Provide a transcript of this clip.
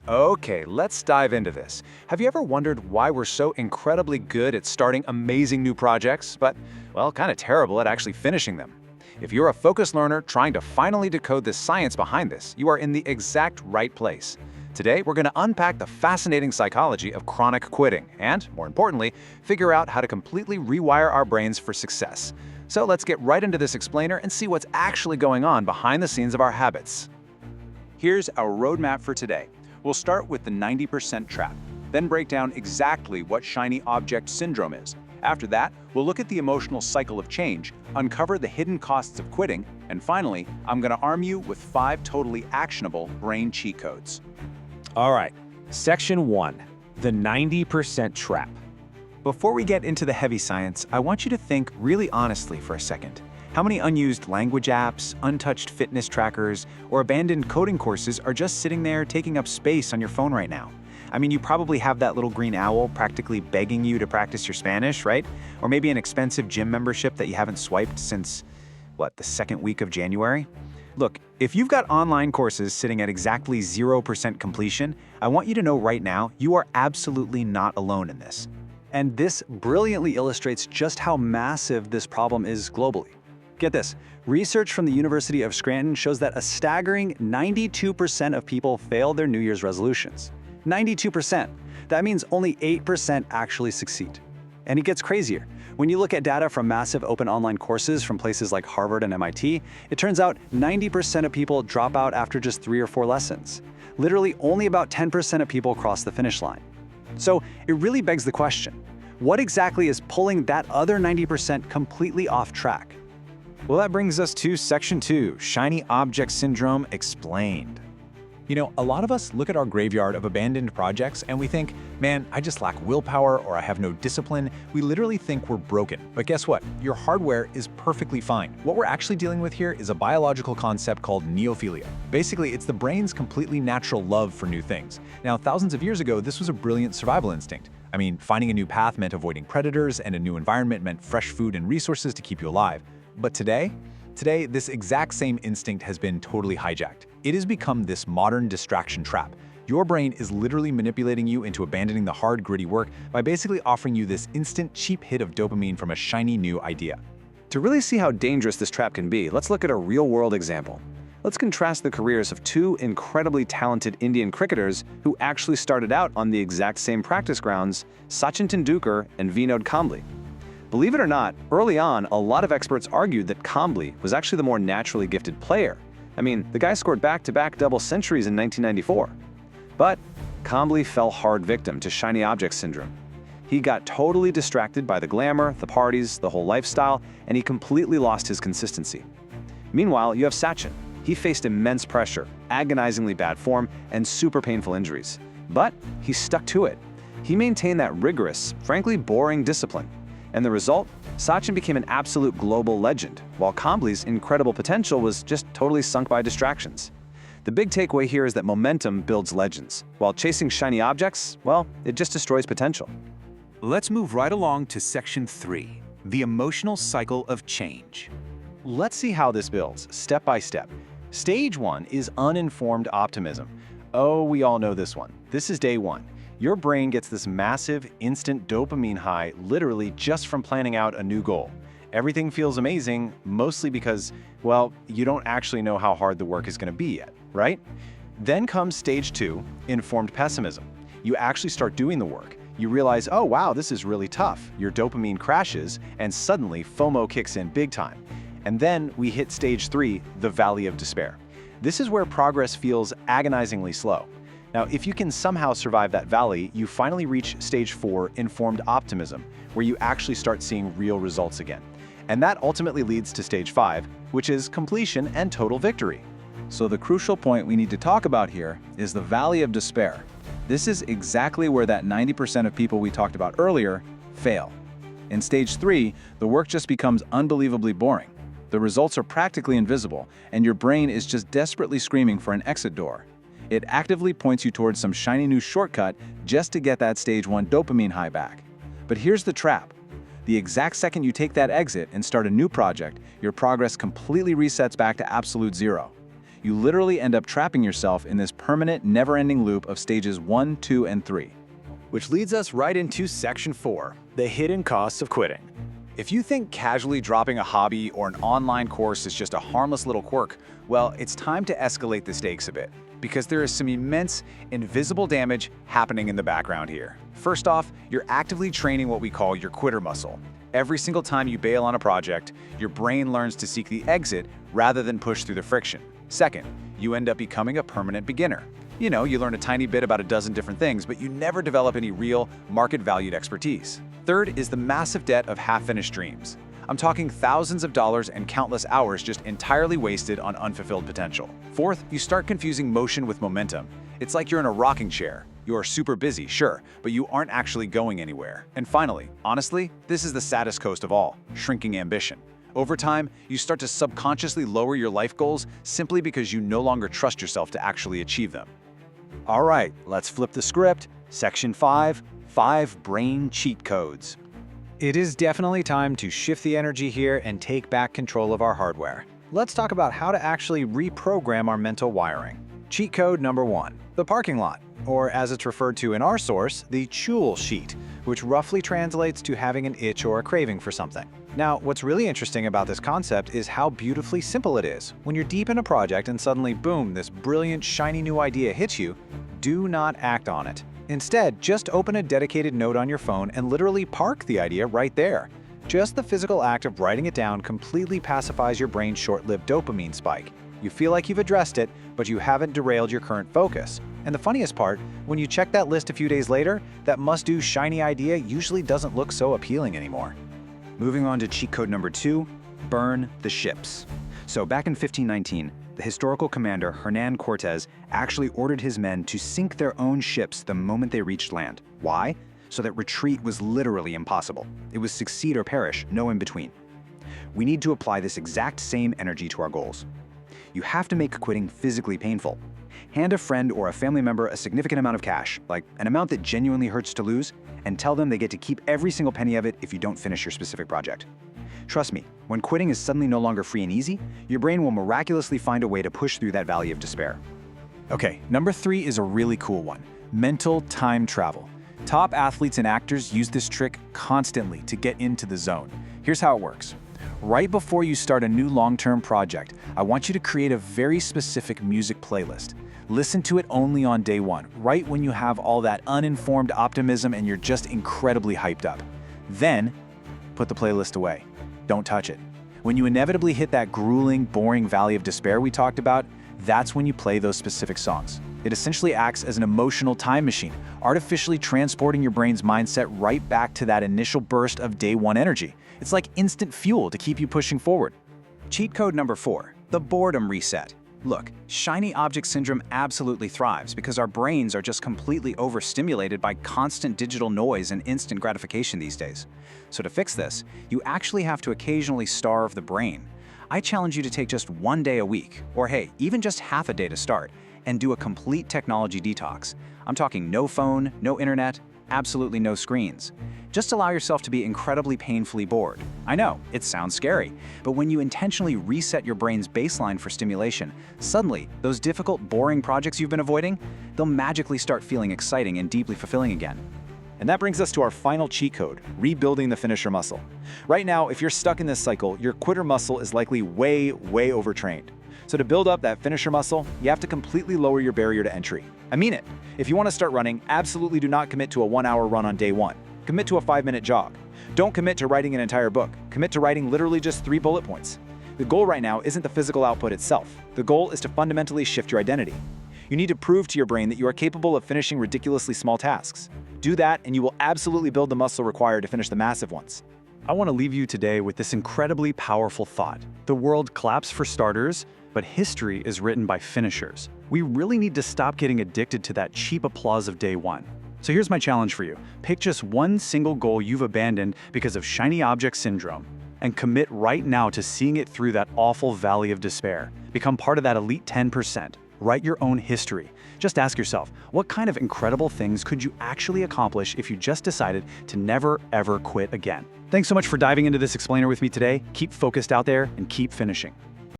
Okay, let's dive into this. Have you ever wondered why we're so incredibly good at starting amazing new projects, but, well, kind of terrible at actually finishing them? If you're a focused learner trying to finally decode the science behind this, you are in the exact right place. Today, we're going to unpack the fascinating psychology of chronic quitting and, more importantly, figure out how to completely rewire our brains for success. So let's get right into this explainer and see what's actually going on behind the scenes of our habits. Here's our roadmap for today. We'll start with the 90% trap, then break down exactly what shiny object syndrome is. After that, we'll look at the emotional cycle of change, uncover the hidden costs of quitting, and finally, I'm going to arm you with 5 totally actionable brain cheat codes. All right, Section 1, the 90% trap. Before we get into the heavy science, I want you to think really honestly for a second. How many unused language apps, untouched fitness trackers, or abandoned coding courses are just sitting there taking up space on your phone right now? I mean, you probably have that little green owl practically begging you to practice your Spanish, right? Or maybe an expensive gym membership that you haven't swiped since, the second week of January? Look, if you've got online courses sitting at exactly 0% completion, I want you to know right now you are absolutely not alone in this. And this brilliantly illustrates just how massive this problem is globally. Get this, research from the University of Scranton shows that a staggering 92% of people fail their New Year's resolutions. 92%. That means only 8% actually succeed. And it gets crazier. When you look at data from massive open online courses from places like Harvard and MIT, it turns out 90% of people drop out after just 3 or 4 lessons. Literally only about 10% of people cross the finish line. So it really begs the question, what exactly is pulling that other 90% completely off track? Well, that brings us to Section 2, Shiny Object Syndrome Explained. You know, a lot of us look at our graveyard of abandoned projects and we think, man, I just lack willpower or I have no discipline. We literally think we're broken. But guess what? Your hardware is perfectly fine. What we're actually dealing with here is a biological concept called neophilia. Basically, it's the brain's completely natural love for new things. Now, thousands of years ago, this was a brilliant survival instinct. I mean, finding a new path meant avoiding predators, and a new environment meant fresh food and resources to keep you alive. But today, this exact same instinct has been totally hijacked. It has become this modern distraction trap. Your brain is literally manipulating you into abandoning the hard, gritty work by basically offering you this instant, cheap hit of dopamine from a shiny new idea. To really see how dangerous this trap can be, let's look at a real-world example. Let's contrast the careers of 2 incredibly talented Indian cricketers who actually started out on the exact same practice grounds, Sachin Tendulkar and Vinod Kambli. Believe it or not, early on, a lot of experts argued that Kambli was actually the more naturally gifted player. I mean, the guy scored back-to-back double centuries in 1994. But Kambli fell hard victim to shiny object syndrome. He got totally distracted by the glamour, the parties, the whole lifestyle, and he completely lost his consistency. Meanwhile, you have Sachin. He faced immense pressure, agonizingly bad form, and super painful injuries. But he stuck to it. He maintained that rigorous, frankly boring discipline. And the result? Sachin became an absolute global legend, while Kambli's incredible potential was just totally sunk by distractions. The big takeaway here is that momentum builds legends, while chasing shiny objects, well, it just destroys potential. Let's move right along to Section 3, the emotional cycle of change. Let's see how this builds, step by step. Stage 1 is uninformed optimism. Oh, we all know this one. This is day 1. Your brain gets this massive, instant dopamine high literally just from planning out a new goal. Everything feels amazing, mostly because, well, you don't actually know how hard the work is going to be yet, right? Then comes stage 2, informed pessimism. You actually start doing the work. You realize, oh wow, this is really tough. Your dopamine crashes, and suddenly FOMO kicks in big time. And then we hit stage 3, the valley of despair. This is where progress feels agonizingly slow. Now, if you can somehow survive that valley, you finally reach stage 4, informed optimism, where you actually start seeing real results again. And that ultimately leads to stage 5, which is completion and total victory. So the crucial point we need to talk about here is the valley of despair. This is exactly where that 90% of people we talked about earlier fail. In stage 3, the work just becomes unbelievably boring. The results are practically invisible, and your brain is just desperately screaming for an exit door. It actively points you towards some shiny new shortcut just to get that stage 1 dopamine high back. But here's the trap. The exact second you take that exit and start a new project, your progress completely resets back to absolute zero. You literally end up trapping yourself in this permanent, never-ending loop of stages 1, 2, and 3. Which leads us right into Section 4, the hidden costs of quitting. If you think casually dropping a hobby or an online course is just a harmless little quirk, well, it's time to escalate the stakes a bit, because there is some immense, invisible damage happening in the background here. First off, you're actively training what we call your quitter muscle. Every single time you bail on a project, your brain learns to seek the exit rather than push through the friction. Second, you end up becoming a permanent beginner. You learn a tiny bit about a dozen different things, but you never develop any real, market-valued expertise. Third is the massive debt of half-finished dreams. I'm talking thousands of dollars and countless hours just entirely wasted on unfulfilled potential. Fourth, you start confusing motion with momentum. It's like you're in a rocking chair. You are super busy, sure, but you aren't actually going anywhere. And finally, honestly, this is the saddest cost of all, shrinking ambition. Over time, you start to subconsciously lower your life goals simply because you no longer trust yourself to actually achieve them. All right, let's flip the script. Section 5, 5 brain cheat codes. It is definitely time to shift the energy here and take back control of our hardware. Let's talk about how to actually reprogram our mental wiring. Cheat code number 1, the parking lot, or as it's referred to in our source, the Chul Sheet, which roughly translates to having an itch or a craving for something. Now, what's really interesting about this concept is how beautifully simple it is. When you're deep in a project and suddenly, boom, this brilliant, shiny new idea hits you, do not act on it. Instead, just open a dedicated note on your phone and literally park the idea right there. Just the physical act of writing it down completely pacifies your brain's short-lived dopamine spike. You feel like you've addressed it, but you haven't derailed your current focus. And the funniest part, when you check that list a few days later, that must-do shiny idea usually doesn't look so appealing anymore. Moving on to cheat code number 2, burn the ships. So back in 1519, the historical commander Hernan Cortez actually ordered his men to sink their own ships the moment they reached land. Why? So that retreat was literally impossible. It was succeed or perish, no in between. We need to apply this exact same energy to our goals. You have to make quitting physically painful. Hand a friend or a family member a significant amount of cash, like an amount that genuinely hurts to lose, and tell them they get to keep every single penny of it if you don't finish your specific project. Trust me, when quitting is suddenly no longer free and easy, your brain will miraculously find a way to push through that valley of despair. Okay, number 3 is a really cool one, mental time travel. Top athletes and actors use this trick constantly to get into the zone. Here's how it works. Right before you start a new long-term project, I want you to create a very specific music playlist. Listen to it only on day 1, right when you have all that uninformed optimism and you're just incredibly hyped up. Then, put the playlist away. Don't touch it. When you inevitably hit that grueling, boring valley of despair we talked about, that's when you play those specific songs. It essentially acts as an emotional time machine, artificially transporting your brain's mindset right back to that initial burst of day 1 energy. It's like instant fuel to keep you pushing forward. Cheat code number 4, the boredom reset. Look, shiny object syndrome absolutely thrives because our brains are just completely overstimulated by constant digital noise and instant gratification these days. So to fix this, you actually have to occasionally starve the brain. I challenge you to take just 1 day a week, or hey, even just half a day to start, and do a complete technology detox. I'm talking no phone, no internet, absolutely no screens. Just allow yourself to be incredibly painfully bored. I know, it sounds scary, but when you intentionally reset your brain's baseline for stimulation, suddenly, those difficult, boring projects you've been avoiding, they'll magically start feeling exciting and deeply fulfilling again. And that brings us to our final cheat code, rebuilding the finisher muscle. Right now, if you're stuck in this cycle, your quitter muscle is likely way overtrained. So to build up that finisher muscle, you have to completely lower your barrier to entry. I mean it. If you want to start running, absolutely do not commit to a 1-hour run on day 1. Commit to a 5-minute jog. Don't commit to writing an entire book. Commit to writing literally just 3 bullet points. The goal right now isn't the physical output itself. The goal is to fundamentally shift your identity. You need to prove to your brain that you are capable of finishing ridiculously small tasks. Do that, and you will absolutely build the muscle required to finish the massive ones. I want to leave you today with this incredibly powerful thought. The world claps for starters, but history is written by finishers. We really need to stop getting addicted to that cheap applause of day 1. So here's my challenge for you. Pick just one single goal you've abandoned because of shiny object syndrome, and commit right now to seeing it through that awful valley of despair. Become part of that elite 10%. Write your own history. Just ask yourself, what kind of incredible things could you actually accomplish if you just decided to never, ever quit again? Thanks so much for diving into this explainer with me today. Keep focused out there and keep finishing.